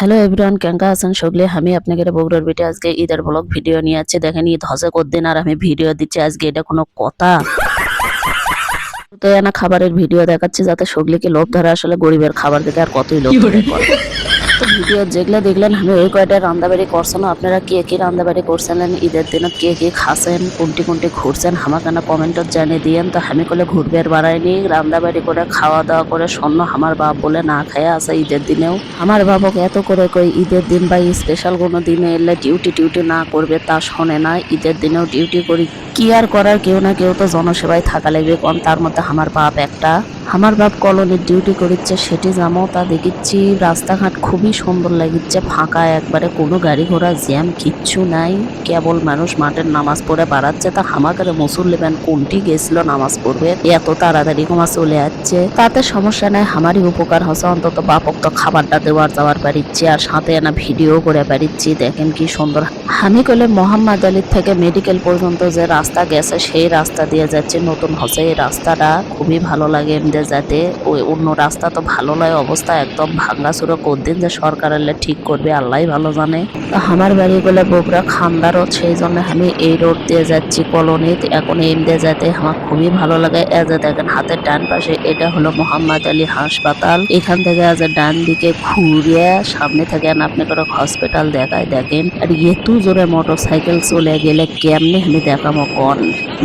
Hello everyone, কেঙ্কা আছেন সকলে। আমি আপনাদের বগুড়ার বেটে আজকে ঈদের ব্লগ ভিডিও নিয়ে যাচ্ছি। দেখেন ঈদ হসে কদিন আর আমি ভিডিও দিচ্ছি আজকে, এটা কোনো কথা? তো না খাবারের ভিডিও দেখাচ্ছি যাতে সকলেকে লোভ ধরে, আসলে গরিবের খাবার দেখে আর কতই লোভ ধরে করে। তো ভিডিও যেগুলো দেখলেন আমি ওই কয়টা রান্দাবাড়ি করছেন। আপনারা কে কি রান্দাবাড়ি করছিলেন ঈদের দিনত, কে কি খাচ্ছেন, কোনটি কোনটি ঘুরছেন আমাকে না কমেন্টত জানিয়ে দিয়েন। তো আমি কলে ঘুরবে বাড়াইনি, রান্দাবাড়ি করে খাওয়া দাওয়া করে স্বর্ণ আমার বাপ বলে না খায় আছে ঈদের দিনেও। আমার বাবক এত করে কই ঈদের দিন বা স্পেশাল কোনো দিনে এলে ডিউটি না করবে তা শোনে না। ঈদের দিনেও ডিউটি করি, কি আর করার, কেউ না কেউ তো জনসেবায় থাকা লাগবে কম। তার মধ্যে আমার বাপ একটা, আমার বাপ কলোনির ডিউটি করিচ্ছে, সেটি যাবো তা দেখিচ্ছি রাস্তাঘাট খুবই সুন্দর লাগিচ্ছে, ফাঁকা একবারে, কোনো গাড়ি ঘোড়া জ্যাম কিচ্ছু নাই, কেবল মানুষ মাঠের নামাজ পড়ে বাড়াচ্ছে। তা হামাকারে মুসল্লিমান কোনটি গেছিল নামাজ পড়বে, এত তাড়াতাড়ি কমা চলে যাচ্ছে। তাতে সমস্যা নাই, আমারই উপকার হচ্ছে, অন্তত বাপক তো খাবারটা দেওয়ার যাওয়ার পারিচ্ছি আর সাথে এনা ভিডিও করে পারিচ্ছি। দেখেন কি সুন্দর। আমি কলে মোহাম্মদ আলীর থেকে মেডিকেল পর্যন্ত যে রাস্তা গেছে সেই রাস্তা দিয়ে যাচ্ছে, নতুন হচ্ছে এই রাস্তাটা, খুবই ভালো লাগে এমনি যাতে। ওই অন্য রাস্তা তো ভালো নয়, অবস্থা একদম ভাঙ্গাচুরো, কদিন যে সরকার এলে ঠিক করবে আল্লাহ ভালো জানে। তো আমার বাড়ি বলে বগুড়া খান্দারত, সেই জন্য আমি এই রোড দিয়ে যাচ্ছি কলোনিতে। এখন এম দিয়ে যেতে আমার খুবই ভালো লাগে। এ যে দেখেন হাতের ডান পাশে এটা হলো মোহাম্মদ আলী হাসপাতাল, এখান থেকে আজ ডান দিকে ঘুরিয়ে সামনে থেকে আপনি করে হসপিটাল দেখায়। দেখেন আর এতু জোরে মোটরসাইকেল চলে গেলে কেমনে আমি দেখামো কন।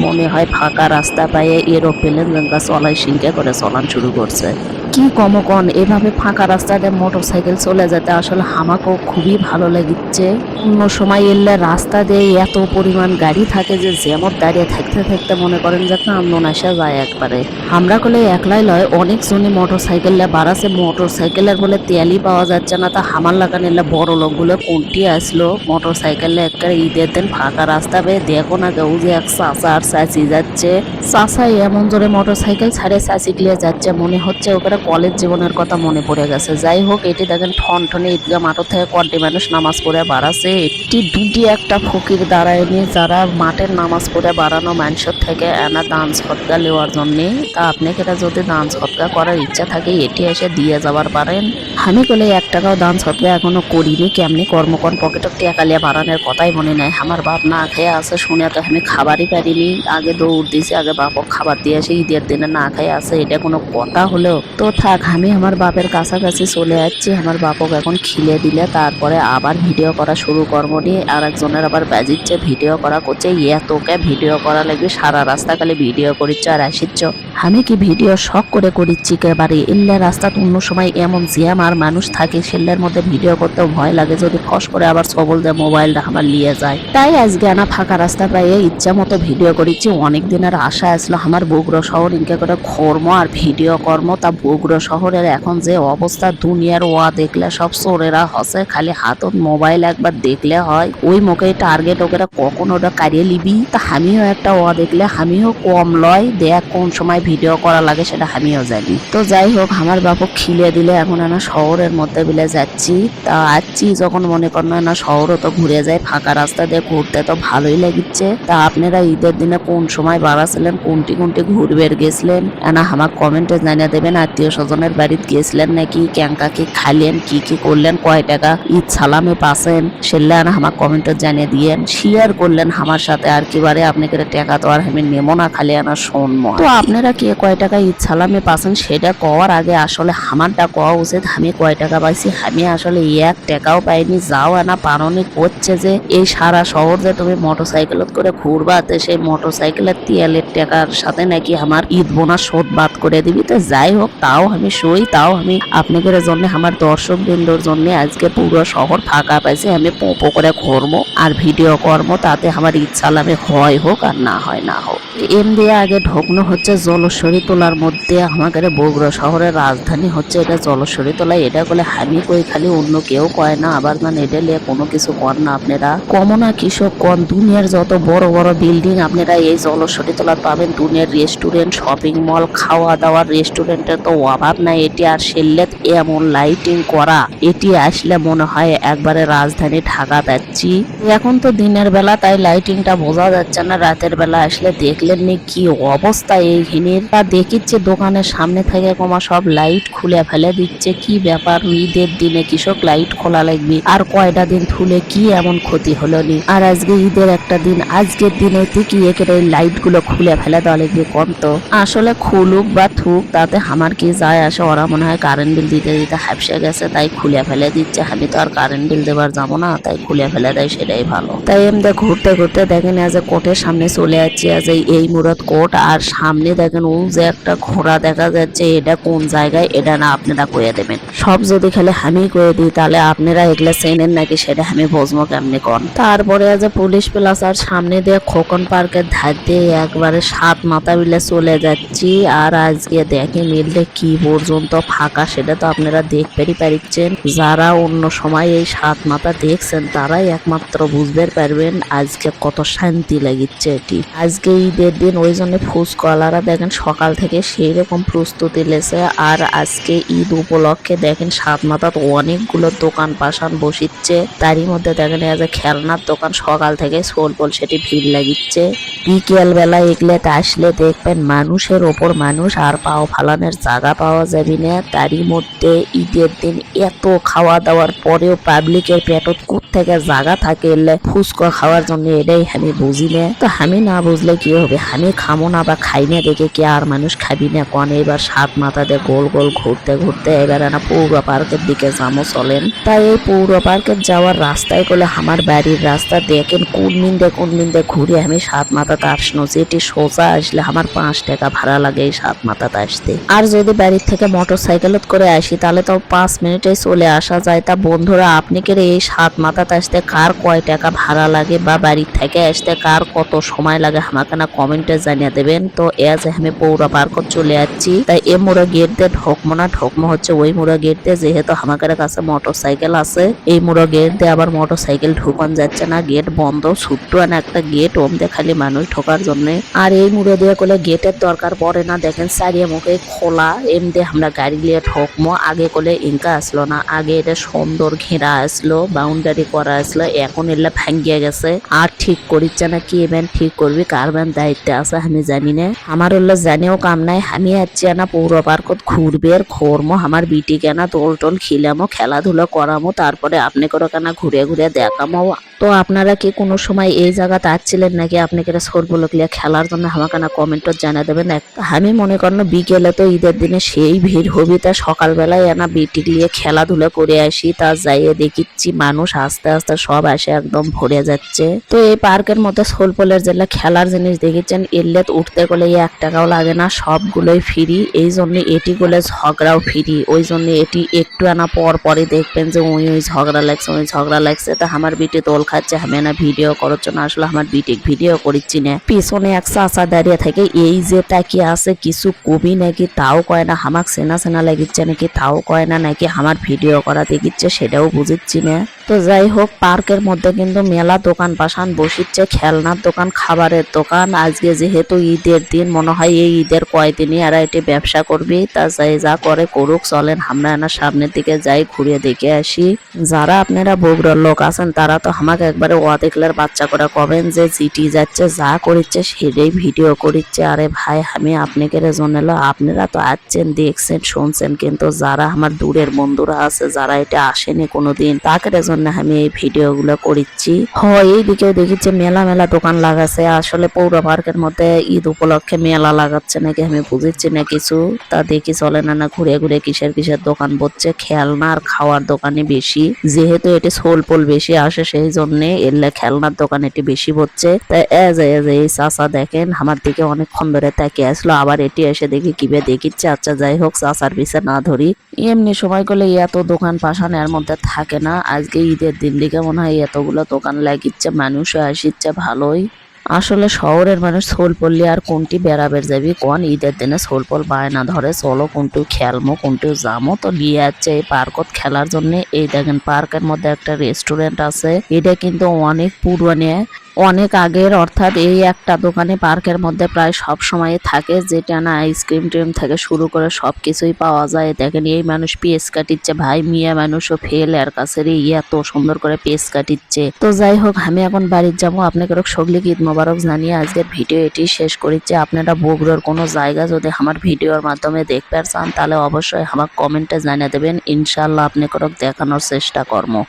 মনে হয় ফাঁকা রাস্তা পাইয়ে এরোপ্লেন যেনকা চলাই সিংকে করে চলান শুরু করছে। কি কমকন এভাবে ফাঁকা রাস্তাতে মোটরসাইকেল চলে যেতে আসলে আমাকেও খুবই ভালো লাগিচ্ছে। অন্য সময় এলে রাস্তা দিয়ে এত পরিমাণ গাড়ি থাকে যে জ্যামত দাঁড়িয়ে থাকতে থাকতে মনে করেন যে কান্দন আসা যায় একবারে। আমরা কলে একলাই লয়, অনেক জনে মোটরসাইকেল বাড়াছে, মোটরসাইকেলের বলে তেলই পাওয়া যাচ্ছে না। তা হামার লাগা নিলে বড় লোকগুলো কোনটি আসলো মোটরসাইকেলে একটা ঈদের দিন ফাঁকা রাস্তা পেয়ে। দেখো না কেউ যে এক চাচা আর চাচি যাচ্ছে, চাচাই এমন জোরে মোটরসাইকেল ছাড়ে চাচি গিয়ে যাচ্ছে, মনে হচ্ছে ওখানে কলেজ জীবনের কথা মনে পড়ে গেছে। যাই হোক, এটি দেখেন ঠনঠনে ঈদগাহ মাঠ থেকে কটি মানুষ নামাজ পড়ে বাড়াছে। এটি দুটি একটা ফকির দাঁড়ায়নি যারা মাঠের নামাজ পড়ে বাড়ানো মানুষের থেকে এনা দান সৎকা নেওয়ার জন্য। তা আপনাকে যদি দান সৎকা করার ইচ্ছা থাকে এটি এসে দিয়ে যাবার পারেন। আমি বলে 1 টাকাও দান সৎকা এখনো করিনি, কেমনি কর্মকর পকেটক টেকালিয়া বাড়ানোর কথাই মনে নাই। আমার বাপ না খেয়ে আছে শুনে তো আমি খাবারই পারিনি, আগে দৌড় দিয়েছি, আগে বাপক খাবার দিয়ে আসে, ঈদের দিনে না খেয়ে আছে, এটা কোনো কথা হলো? তো থাক, আমি আমার বাপের কাছাকাছি চলে যাচ্ছি। আমার বাপক এখন খিলে দিলে তারপরে আবার ভিডিও করা শুরু করবো নি। আর একজনের আবার বাজিচ্ছে ভিডিও করা করছে, তোকে ভিডিও করা লাগবে, সারা রাস্তা খালি ভিডিও করিচ্ছ আর আসিচ্ছ। আমি কি ভিডিও শখ করে করিচ্ছি একেবারে? এলে রাস্তা অন্য সময় এমন জ্যাম আর মানুষ থাকে, সেলের মধ্যে ভিডিও করতেও ভয় লাগে যদি ফস করে আবার সবল দেয় মোবাইলটা আমার নিয়ে যায়। তাই আজকে আনা ফাঁকা রাস্তা পাইয়ে ইচ্ছা মতো ভিডিও করিচ্ছি। অনেক দিনের আশা আসলো আমার বগুড়া শহর ইনকে করে কর্ম আর ভিডিও কর্ম। তা বগুড়া শহরের এখন যে অবস্থা, দুনিয়ার ওয়া দেখলে সব চোরেরা হসে, খালি হাতত মোবাইল একবার দেখলে হয় ওই মুখে টার্গেট ওকে কখন ওটা কারিয়ে লিবি। তা আমিও একটা ওয়া দেখলে আমিও কম লয়, দেখ কোন সময় ভিডিও করা লাগে সেটা আমিও জানি। তো যাই হোক, আমার বাপক খিলে দিলে এখন না শহরের মধ্যে বিলে যাচ্ছি। তা আসছি যখন মনে করেন না শহরও তো ঘুরে যায়, ফাঁকা রাস্তা দিয়ে ঘুরতে তো ভালোই লাগিচ্ছে। তা আপনারা ঈদের দিনে কোন সময় বাড়াছিলেন, কোনটি কোনটি ঘুরবে গেছিলেন না আমার কমেন্টে জানিয়ে দেবেন। আত্মীয় স্বজনের বাড়িতে গেছিলেন নাকি, ক্যাঙ্কা কি খাইলেন, কি কি করলেন, কয় টাকা ঈদ সালামে পাচ্ছেন সেলে না আমার কমেন্টে জানিয়ে দিয়েন, শেয়ার করলেন আমার সাথে। আর কিবারে আপনাকে টাকা তো আর আমি নেবো না, খালি আনা শুনবো। তো আপনারা কে কয় টাকা ঈদ সালামে পাচ্ছেন সেটা কওয়ার আগে আসলে আমারটা কওয়া উচিত, আমি কয় টাকা পাইছি। আমি আসলে 1 টাকাও পাইনি, যাও আনা পারনি করছে যে এই সারা শহর যে তুমি মোটরসাইকেলত করে ঘুরবাতে, সেই মোটরসাইকেলের তেলের টাকার সাথে নাকি আমার ঈদ বোনাস শোধ বাদ করে দিবি। তো যাই হোক, তাও আমি সই, তাও আমি আপনাদের জন্য আমার দর্শক বৃন্দর জন্য আজকে পুরো শহর ফাঁকা পাইছে, আমি পোপো করে ঘুরবো আর ভিডিও করবো, তাতে আমার ঈদ সালামে হয় হোক আর না হয় না হোক। এম দিয়ে আগে ঢোকনো হচ্ছে জলশ্বরী তোলার মধ্যে। আমাদের বগুড়া শহরের রাজধানী হচ্ছে এটা জলশ্বরী তোলা। এটা বলে আমি কই, খালি অন্য কেউ কয় না, আবার মানে এটা নিয়ে কোনো কিছু কর না আপনারা, কমনা কৃষক কন। দুনিয়ার যত বড় বড় বিল্ডিং আপনারা এই জলশ্বরী তোলা পাবেন। দুনিয়ার রেস্টুরেন্ট, শপিং মল, খাওয়া দাওয়ার রেস্টুরেন্টের তো অভাব নাই। এটি আর সেললেত এমন লাইটিং করা, এটি আসলে মনে হয় একবারে রাজধানী ঢাকা পাচ্ছি। এখন তো দিনের বেলা তাই লাইটিংটা বোঝা যাচ্ছে না, রাতের বেলা আসলে দেখলেন নি কি অবস্থা এই হিনির। তা দেখিচ্ছে দোকানের সামনে থেকে কমা সব লাইট খুলে ফেলে দিচ্ছে, কি ব্যাপার, ঈদের দিনে কৃষক লাইট খোলা লাগবে আর কয়টা দিন থুলে কি এমন ক্ষতি হলো নি। আর আজকে ঈদের একটা দিন, আজকের দিনে কি একের লাইট গুলো খুলে ফেলে দেওয়া লাগবে কম তো। আসলে খুলুক বা থুক তাতে আমার কি যায় আসে, ওরা মনে হয় কারেন্ট বিল দিতে দিতে হাফসে গেছে তাই খুলে ফেলে দিচ্ছে। আমি তো আর কারেন্ট বিল দেবার যাবো না, তাই খুলে ফেলে দেয়, সেটাই ভালো। তাই এমনি ঘুরতে ঘুরতে দেখেন আজ কোর্টের সামনে চলে যাচ্ছি। আজ এই মুরাদ কোর্ট, আর সামনে দেখেন ও যে একটা ঘোড়া দেখা যাচ্ছে, এটা কোন জায়গায় এটা না আপনারা কয়ে দেবেন। সব যদি খালি আমি কয়ে দিই তাহলে আপনারা এগুলা চেনেন নাকি সেটা আমি বুঝবো কেমনি কোন। তারপরে আজ পুলিশ প্লাস আর সামনে দিয়ে খোকন পার্কের ধার দিয়ে একবারে 7 মাথা বিলে চলে যাচ্ছি। আর আজকে দেখে মিললে কি পর্যন্ত ফাঁকা সেটা তো আপনারা দেখতেই পারিচ্ছেন। যারা অন্য সময় এই 7 মাথা দেখছেন তারাই একমাত্র বুঝতে পারবেন আজকে কত শান্তি লাগিচ্ছে এটি। আজকে ঈদের দিন, ওই জন্য ফুচকাওয়ালারা দেখেন সকাল থেকে সেই রকম প্রস্তুতি লেছে। আর আজকে ঈদ উপলক্ষে দেখেন 7 মাথাত অনেকগুলো দোকান পাশান বসিচ্ছে। তারই মধ্যে দেখেন আজ খেলনার দোকান সকাল থেকে সোলপোল সেটি ভিড় লাগিচ্ছে। বিকেল বেলা এগুলোতে আসলে দেখবেন মানুষের ওপর মানুষ, আর পাও ফালানোর জায়গা পাওয়া যাবে না। তারই মধ্যে ঈদের দিন এত খাওয়া দাওয়ার পরেও পাবলিকের পেটত থেকে জায়গা থাকে ফুচকা খাওয়ার জন্য, এটাই আমি বুঝি না। তো আমি না বুঝলে কি হবে, আমি খামো না বা খাই না দেখে কি আর মানুষ খাবি না কোন। এবার 7 মাথা দিয়ে গোল গোল ঘুরতে ঘুরতে এবার না পৌর পার্কের দিকে যাবো চলেন। তাই এই পৌর পার্কের যাওয়ার রাস্তায় করলে আমার বাড়ির রাস্তা দেখেন কোন মিন্দে ঘুরে আমি 7 মাথাতে আসনো। যেটি সোজা আসলে আমার 5 টাকা ভাড়া লাগে এই 7 মাথাতে আসতে। আর যদি বাড়ির থেকে মোটর সাইকেলত করে আসি তাহলে তো 5 মিনিটে চলে আসা যায়। তা বন্ধুরা আপনি কে এই 7 মাথাতে আসতে কার কয় টাকা ভাড়া লাগে বা বাড়ির থেকে আসতে কার কত সময় লাগে আমাকে না কমেন্টে জানিয়ে দেবেন। তো এজ আমি পৌর পার্কত চলে যাচ্ছি। তাই এ মোড়া গেট দিয়ে ঢোকমো হচ্ছে ওই মোড়া গেট দিয়ে, যেহেতু আমাদের কাছে মোটর সাইকেল আছে। এই মোড়া গেট দিয়ে আবার মোটর সাইকেল ঢুকান যাচ্ছে না, গেট বন্ধ। ছোট্ট একটা গেট ওমদে খালি মানুষ ঢোকার জন্য। আর এই মোড়া দিয়ে করলে গেটের দরকার পড়ে না, দেখেন চারিয়ে মুখে খোলা। এমনি আমরা গাড়ি নিয়ে ঢোকমো। আগে করলে ইনকা আসলো না, আগে এটা সুন্দর ঘেরা আসলো, বাউন্ডারি করা আসলো। এখন এলে ভাঙ্গিয়ে গেছে আর ঠিক করিচ্ছে না। কি এবেন ঠিক করবি, কার বেন দায়িত্বে আছে আমি জানি না। আমার হলো জানিও কাম নাই। আমি যাচ্ছি না পৌর পার্কত ঘুরবে আর ঘুরমো, আমার বিটি কেনা দোল টোল খিলামো, খেলাধুলা করামো, তারপরে আপনি করে কেনা ঘুরে ঘুরে দেখামো। তো আপনারা কি কোনো সময় এই জায়গাতে আসছিলেন নাকি আপনাকে সরবলো খেলার জন্য আমাকে না কমেন্টত জানা দেবেন। আমি মনে করেন বিকেলে তো ঈদের দিনে সেই ভিড় হবি, তা সকালবেলায় এনা বিটি নিয়ে খেলাধুলা করে আসি। তা যাইয়ে দেখিচ্ছি মানুষ আস্তে আস্তে সব আসে একদম ভরে যাচ্ছে। তো এই পার্কের মধ্যে সোলপোলের যেগুলা খেলার জিনিস দেখেছেন এলে উঠতে গেলে 1 টাকাও লাগে না, সবগুলোই ফ্রি। এই জন্য এটি গেলে ঝগড়াও ফ্রি, ওই জন্য এটি একটু আনা পরে দেখবেন যে ওই ঝগড়া লাগছে। তা আমার বিটি দোল খাচ্ছে, আমি না ভিডিও করার জন্য আসলে আমার বিটি ভিডিও করিচ্ছি না। পিছনে এক চাচা দাঁড়িয়ে থাকে, এই যে তাকিয়ে আছে কিছু কবি নাকি তাও কয় না, আমাকে চেনা লাগিচ্ছে নাকি তাও কয় না, নাকি আমার ভিডিও করা দেখিচ্ছে সেটাও বুঝিচ্ছি না। তো যাই হোক পার্কের মধ্যে কিন্তু মেলা দোকান পাশান বসিচ্ছে, খেলনার দোকান, খাবারের দোকান। আজকে যেহেতু ঈদের দিন, মনে হয় এই ঈদের কয়দিনই এরা এটি ব্যবসা করবে। তা যাই যা করে করুক, চলেন আমরা না সামনের দিকে যাই, ঘুরে দেখে আসি। যারা আপনারা বগুড়ার লোক আছেন তারা তো আমাকে একবারে দেখলের বাচ্চা করে কবেন যে জিটি যাচ্ছে যা করিচ্ছে সেটাই ভিডিও করিচ্ছে। আরে ভাই আমি আপনাকে জন্য আপনারা তো আসছেন দেখছেন শুনছেন, কিন্তু যারা আমার দূরের বন্ধুরা আছে যারা এটা আসেনি কোনোদিন তাকে জন্য আমি এই ভিডিও গুলো করিচ্ছি। হয় এইদিকেও দেখিচ্ছে মেলা দোকান লাগাচ্ছে। আসলে পৌর পার্কের মধ্যে ঈদ উপলক্ষে মেলা লাগাচ্ছে নাকি আমি বুঝিচ্ছি না কিছু। তা দেখি চলে না ঘুরে ঘুরে কিসের দোকান বসছে, খেলনা আর খাওয়ার দোকানে বেশি। যেহেতু এটি সোলপোল বেশি আসে সেই জন্য এলে খেলনার দোকান এটি বেশি বসছে। তাই এই চাচা দেখেন আমার দিকে অনেকক্ষণ ধরে তাকিয়ে আসলো, আবার এটি এসে দেখি কিভাবে দেখিচ্ছে। আচ্ছা যাই হোক চাচার পিছে না ধরি, এমনি সময় করলে এত দোকান পাশান এর মধ্যে থাকে না। আজকে ঈদের দিন দিকে মনে হয় এতগুলো দোকান লাগিচ্ছে, মানুষও আসিচ্ছে ভালোই। আসলে শহরের মানুষ সোলপল্লি আর কোনটি বেড়াবের যাবি কোন, ঈদের দিনে সোলপল বায়না ধরে চলো কোনটু খেলমো কোনটু যামো, তো নিয়ে যাচ্ছে এই পার্কত খেলার জন্য। এই দেখেন পার্কের মধ্যে একটা রেস্টুরেন্ট আছে, এটা কিন্তু অনেক পুরনো। অনেক আগের, অর্থাৎ এই একটা দোকানে পার্কের মধ্যে প্রায় সব সময় থাকে, যেটা না আইসক্রিম টিম থেকে শুরু করে সব কিছুই পাওয়া যায়। দেখেন এই মানুষ পেস কাটিচ্ছে, ভাই মিয়া মানুষও ফেল এর কাছে রে, এত সুন্দর করে পেস কাটিচ্ছে। তো যাই হোক, আমি এখন বাড়ির যাবো। আপনাকে সগলিক ঈদ মোবারক জানিয়ে আজকের ভিডিও এটি শেষ করিচ্ছে। আপনারা বগুড়ার কোনো জায়গা যদি আমার ভিডিওর মাধ্যমে দেখতে চান তাহলে অবশ্যই আমার কমেন্টে জানিয়ে দেবেন, ইনশাল্লাহ আপনাকে দেখানোর চেষ্টা করবো।